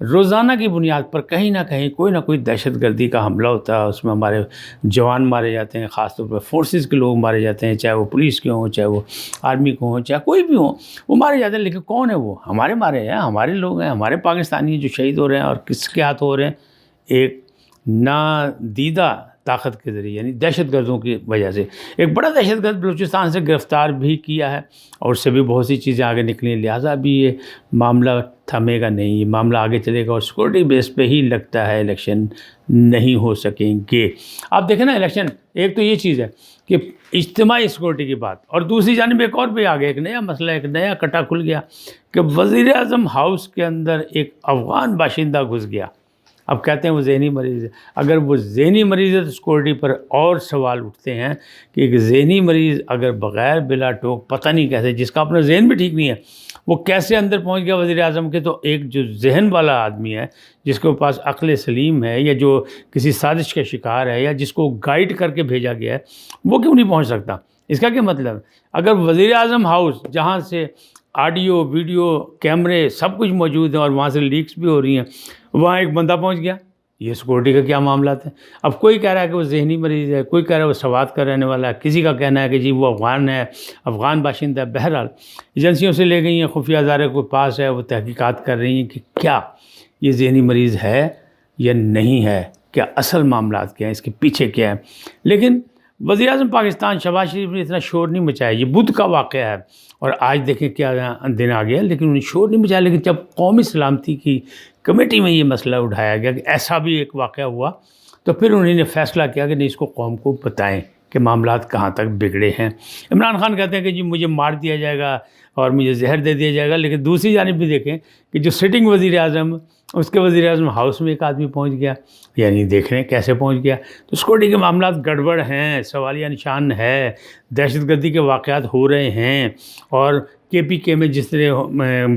روزانہ کی بنیاد پر کہیں نہ کہیں کوئی نہ کوئی دہشت گردی کا حملہ ہوتا ہے، اس میں ہمارے جوان مارے جاتے ہیں، خاص طور پر فورسز کے لوگ مارے جاتے ہیں، چاہے وہ پولیس کے ہوں، چاہے وہ آرمی کے ہوں، چاہے کوئی بھی ہوں، وہ مارے جاتے ہیں. لیکن کون ہے وہ؟ ہمارے مارے ہیں، ہمارے لوگ ہیں، ہمارے پاکستانی جو شہید ہو رہے ہیں. اور کس کے ہاتھ ہو رہے ہیں؟ ایک نادیدہ طاقت کے ذریعے، یعنی دہشت گردوں کی وجہ سے. ایک بڑا دہشت گرد بلوچستان سے گرفتار بھی کیا ہے، اور اس سے بھی بہت سی چیزیں آگے نکلی. لہٰذا بھی یہ معاملہ تھمے گا نہیں، یہ معاملہ آگے چلے گا، اور سیکورٹی بیس پہ ہی لگتا ہے الیکشن نہیں ہو سکیں گے. آپ دیکھیں نا الیکشن، ایک تو یہ چیز ہے کہ اجتماعی سیکورٹی کی بات، اور دوسری جانب ایک اور بھی آگے ایک نیا مسئلہ، ایک نیا کٹا کھل گیا کہ وزیر اعظم ہاؤس کے اندر ایک افغان باشندہ گھس گیا. اب کہتے ہیں وہ ذہنی مریض ہے. اگر وہ ذہنی مریض ہے تو سیکورٹی پر اور سوال اٹھتے ہیں کہ ایک ذہنی مریض اگر بغیر بلا ٹوک پتہ نہیں کیسے، جس کا اپنا ذہن بھی ٹھیک نہیں ہے، وہ کیسے اندر پہنچ گیا وزیر اعظم کے. تو ایک جو ذہن والا آدمی ہے، جس کے پاس عقل سلیم ہے، یا جو کسی سازش کا شکار ہے، یا جس کو گائیڈ کر کے بھیجا گیا ہے، وہ کیوں نہیں پہنچ سکتا؟ اس کا کیا مطلب ہے؟ اگر وزیر اعظم ہاؤس جہاں سے آڈیو ویڈیو کیمرے سب کچھ موجود ہیں اور وہاں سے لیکس بھی ہو رہی ہیں، وہاں ایک بندہ پہنچ گیا، یہ سیکورٹی کا کیا معاملات ہیں؟ اب کوئی کہہ رہا ہے کہ وہ ذہنی مریض ہے، کوئی کہہ رہا ہے وہ سوات کا رہنے والا ہے، کسی کا کہنا ہے کہ جی وہ افغان ہے، افغان باشندہ ہے. بہرحال ایجنسیوں سے لے گئی ہیں، خفیہ ادارے کو پاس ہے، وہ تحقیقات کر رہی ہیں کہ کیا یہ ذہنی مریض ہے یا نہیں ہے، کیا اصل معاملات کیا ہیں، اس کے پیچھے کیا ہے. لیکن وزیر اعظم پاکستان شہباز شریف نے اتنا شور نہیں مچایا. یہ بدھ کا واقعہ ہے، اور آج دیکھیں کیا دن آ گیا، لیکن انہوں نے شور نہیں مچایا. لیکن جب قومی سلامتی کی کمیٹی میں یہ مسئلہ اٹھایا گیا کہ ایسا بھی ایک واقعہ ہوا، تو پھر انہوں نے فیصلہ کیا کہ نہیں، اس کو قوم کو بتائیں کہ معاملات کہاں تک بگڑے ہیں. عمران خان کہتے ہیں کہ جی مجھے مار دیا جائے گا اور مجھے زہر دے دیا جائے گا، لیکن دوسری جانب بھی دیکھیں کہ جو سٹنگ وزیر اعظم، اس کے وزیر اعظم ہاؤس میں ایک آدمی پہنچ گیا، یعنی دیکھ رہے ہیں کیسے پہنچ گیا. تو سیکورٹی کے معاملات گڑبڑ ہیں، سوالیہ نشان ہے، دہشت گردی کے واقعات ہو رہے ہیں. اور کے پی کے میں جس طرح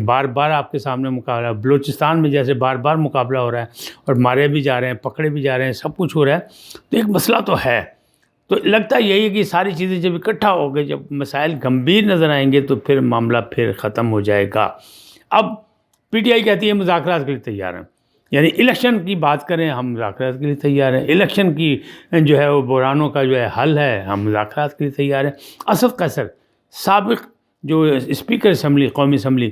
بار بار آپ کے سامنے مقابلہ، بلوچستان میں جیسے بار بار مقابلہ ہو رہا ہے، اور مارے بھی جا رہے ہیں، پکڑے بھی جا رہے ہیں، سب کچھ ہو رہا ہے، تو ایک مسئلہ تو ہے. تو لگتا یہی ہے کہ ساری چیزیں جب اکٹھا ہو گئے، جب مسائل گمبھیر نظر آئیں گے، تو پھر معاملہ پھر ختم ہو جائے گا. اب پی ٹی آئی کہتی ہے مذاکرات کے لیے تیار ہیں، یعنی الیکشن کی بات کریں ہم مذاکرات کے لیے تیار ہیں، الیکشن کی جو ہے وہ بحرانوں کا جو ہے حل ہے، ہم مذاکرات کے لیے تیار ہیں. اسد قیصر سابق جو اسپیکر اسمبلی، قومی اسمبلی،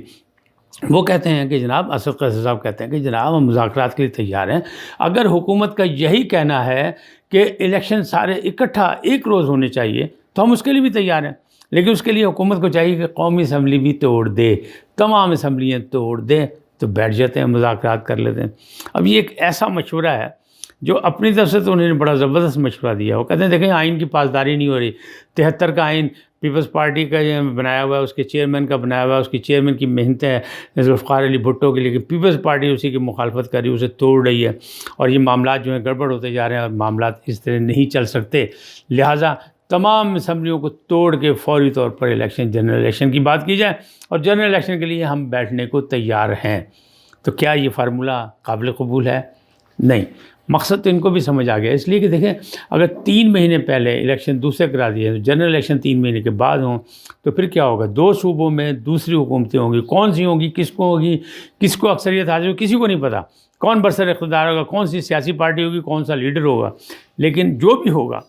وہ کہتے ہیں کہ جناب، اسد قیصر صاحب کہتے ہیں کہ جناب ہم مذاکرات کے لیے تیار ہیں. اگر حکومت کا یہی کہنا ہے کہ الیکشن سارے اکٹھا ایک روز ہونے چاہیے، تو ہم اس کے لیے بھی تیار ہیں. لیکن اس کے لیے حکومت کو چاہیے کہ قومی اسمبلی بھی توڑ دے، تمام اسمبلیاں توڑ دیں، تو بیٹھ جاتے ہیں، مذاکرات کر لیتے ہیں. اب یہ ایک ایسا مشورہ ہے جو اپنی طرف سے تو انہوں نے بڑا زبردست مشورہ دیا. وہ کہتے ہیں دیکھیں آئین کی پاسداری نہیں ہو رہی. 73 کا آئین پیپلز پارٹی کا بنایا ہوا ہے، اس کے چیئرمین کا بنایا ہوا ہے، اس کی چیئرمین کی محنتیں ہیں ذوالفقار علی بھٹو کی، لیکن پیپلز پارٹی اسی کی مخالفت کر رہی ہے، اسے توڑ رہی ہے، اور یہ معاملات جو ہیں گڑبڑ ہوتے جا رہے ہیں، اور معاملات اس طرح نہیں چل سکتے. لہٰذا تمام اسمبلیوں کو توڑ کے فوری طور پر الیکشن، جنرل الیکشن کی بات کی جائے، اور جنرل الیکشن کے لیے ہم بیٹھنے کو تیار ہیں. تو کیا یہ فارمولہ قابل قبول ہے؟ نہیں. مقصد تو ان کو بھی سمجھ آ گیا، اس لیے کہ دیکھیں اگر 3 مہینے پہلے الیکشن دوسرے کرا دیے، جنرل الیکشن 3 مہینے کے بعد ہوں، تو پھر کیا ہوگا؟ 2 صوبوں میں دوسری حکومتیں ہوں گی. کون سی ہوں گی، کس کو ہوگی، کس کو اکثریت حاصل ہوگی، کسی کو نہیں پتہ. کون برسر اقتدار ہوگا، کون سی سیاسی پارٹی ہوگی، کون سا لیڈر ہوگا. لیکن جو بھی ہوگا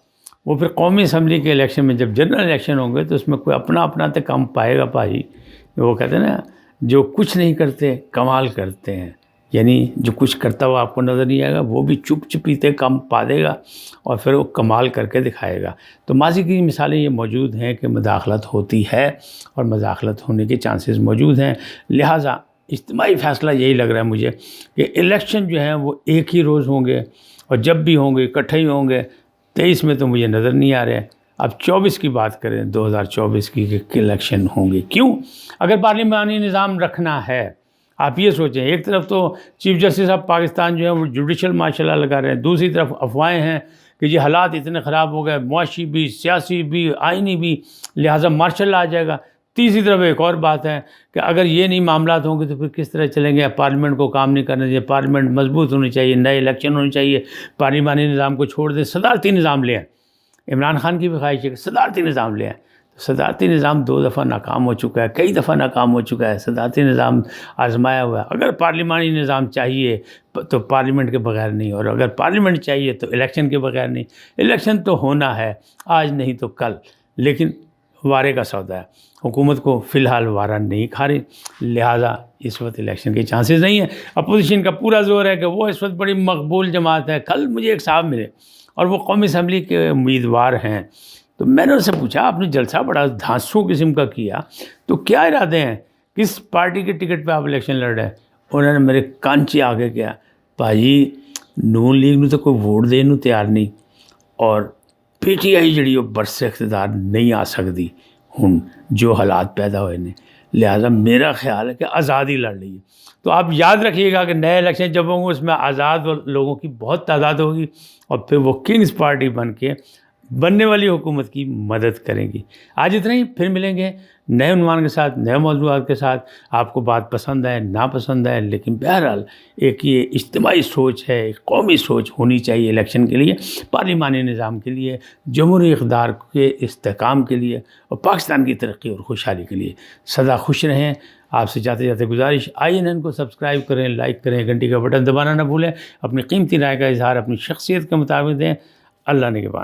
وہ پھر قومی اسمبلی کے الیکشن میں جب جنرل الیکشن ہوں گے، تو اس میں کوئی اپنا اپنا تو کم پائے گا. بھائی وہ کہتے ہیں نا، جو کچھ نہیں کرتے کمال کرتے ہیں، یعنی جو کچھ کرتا ہوا آپ کو نظر نہیں آئے گا، وہ بھی چپ چپیتے کم پا دے گا، اور پھر وہ کمال کر کے دکھائے گا. تو ماضی کی مثالیں یہ موجود ہیں کہ مداخلت ہوتی ہے، اور مداخلت ہونے کے چانسز موجود ہیں. لہٰذا اجتماعی فیصلہ یہی لگ رہا ہے مجھے کہ الیکشن جو ہیں وہ ایک ہی روز ہوں گے، اور جب بھی ہوں گے اکٹھے ہی ہوں گے. 23 میں تو مجھے نظر نہیں آ رہے. اب 24 کی بات کریں، 2024 کی کہ الیکشن ہوں گے. کیوں؟ اگر پارلیمانی نظام رکھنا ہے، آپ یہ سوچیں، ایک طرف تو چیف جسٹس آف پاکستان جو ہے وہ جوڈیشل مارشل لا لگا رہے ہیں، دوسری طرف افواہیں ہیں کہ یہ حالات اتنے خراب ہو گئے، معاشی بھی، سیاسی بھی، آئینی بھی، لہٰذا مارشل لا آ جائے گا. تیسری طرف ایک اور بات ہے کہ اگر یہ نہیں معاملات ہوں گے تو پھر کس طرح چلیں گے؟ پارلیمنٹ کو کام نہیں کرنا چاہیے، پارلیمنٹ مضبوط ہونی چاہیے، نئے الیکشن ہونے چاہیے، پارلیمانی نظام کو چھوڑ دیں، صدارتی نظام لے آئیں. عمران خان کی بھی خواہش ہے کہ صدارتی نظام لے آئیں. صدارتی نظام 2 دفعہ ناکام ہو چکا ہے، کئی دفعہ ناکام ہو چکا ہے، صدارتی نظام آزمایا ہوا ہے۔ اگر پارلیمانی نظام چاہیے تو پارلیمنٹ کے بغیر نہیں، اور اگر پارلیمنٹ چاہیے تو الیکشن کے بغیر نہیں۔ الیکشن تو ہونا ہے، آج نہیں تو کل، لیکن وارے کا سودا ہے، حکومت کو فی الحال وارہ نہیں کھا رہی، لہٰذا اس وقت الیکشن کے چانسز نہیں ہیں۔ اپوزیشن کا پورا زور ہے کہ وہ اس وقت بڑی مقبول جماعت ہے۔ کل مجھے ایک صاحب ملے اور وہ قومی اسمبلی کے امیدوار ہیں، تو میں نے ان سے پوچھا آپ نے جلسہ بڑا دھانسو قسم کا کیا، تو کیا ارادے ہیں، کس پارٹی کے ٹکٹ پہ آپ الیکشن لڑ رہے ہیں؟ انہوں نے میرے کانچی آگے کیا، بھائی نون لیگ نو تو کوئی ووٹ دین نو تیار نہیں، اور پی ٹی آئی جڑی وہ برس اقتدار نہیں آ سکتی ہن جو حالات پیدا ہوئے نے، لہٰذا میرا خیال ہے کہ آزادی لڑ رہی ہے۔ تو آپ یاد رکھیے گا کہ نئے الیکشن جب ہوں گے اس میں آزاد لوگوں کی بہت تعداد ہوگی، اور پھر وہ کنگز پارٹی بن کے بننے والی حکومت کی مدد کریں گی۔ آج اتنا ہی، پھر ملیں گے نئے عنوان کے ساتھ، نئے موضوعات کے ساتھ۔ آپ کو بات پسند ہے ناپسند ہے، لیکن بہرحال ایک یہ اجتماعی سوچ ہے، ایک قومی سوچ ہونی چاہیے الیکشن کے لیے، پارلیمانی نظام کے لیے، جمہوری اقتدار کے استحکام کے لیے، اور پاکستان کی ترقی اور خوشحالی کے لیے۔ سدا خوش رہیں۔ آپ سے جاتے جاتے گزارش، INN کو سبسکرائب کریں، لائک کریں، گھنٹی کا بٹن دبانا نہ بھولیں، اپنی قیمتی رائے کا اظہار اپنی شخصیت کے مطابق دیں۔ اللہ نگہبان۔